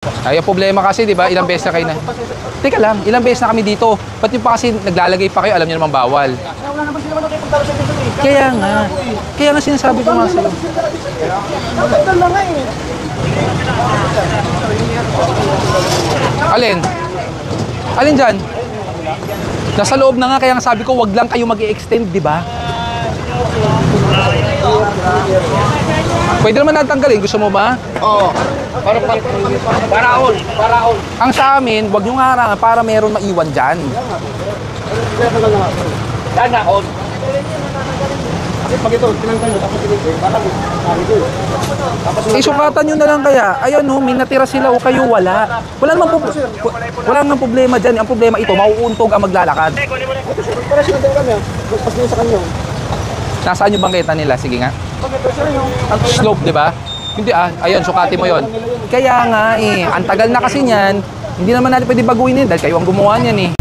Ay, ang problema kasi, di ba, ilang beses na kayo na... Teka lang, ilang beses na kami dito. Ba't yung pa kasi naglalagay pa kayo, alam niyo naman bawal. Wala naman sila nakipagtalo sa dito eh. Kaya nga sinasabi ko nga sa'yo. Magandang lang nga eh. Alin? Alin dyan? Nasa loob na nga, kaya nga sabi ko, wag lang kayo mag-i-extend, di ba? Pwede naman natin tanggalin, gusto mo ba? Oo. Paraon. Ang sa amin, wag yung harangan para meron maiwan dyan. Yan na, on. Kasi pag ito, tinanggal nyo, tapos tinanggal, parang sabi ko eh. Isukatan nyo na lang kaya. Ayun, no, may natira sila o kayo wala. Wala namang problema dyan. Ang problema ito, mauuntog ang maglalakad. Para sila daw kami, pas nyo sa kanyo. Nasaan yung bangketa nila? Sige nga. Slope, di ba? Hindi ayun, sukati mo yon. Kaya nga ang tagal na kasi niyan, hindi naman natin pwede baguhin yun dahil kayo ang gumawa niyan eh.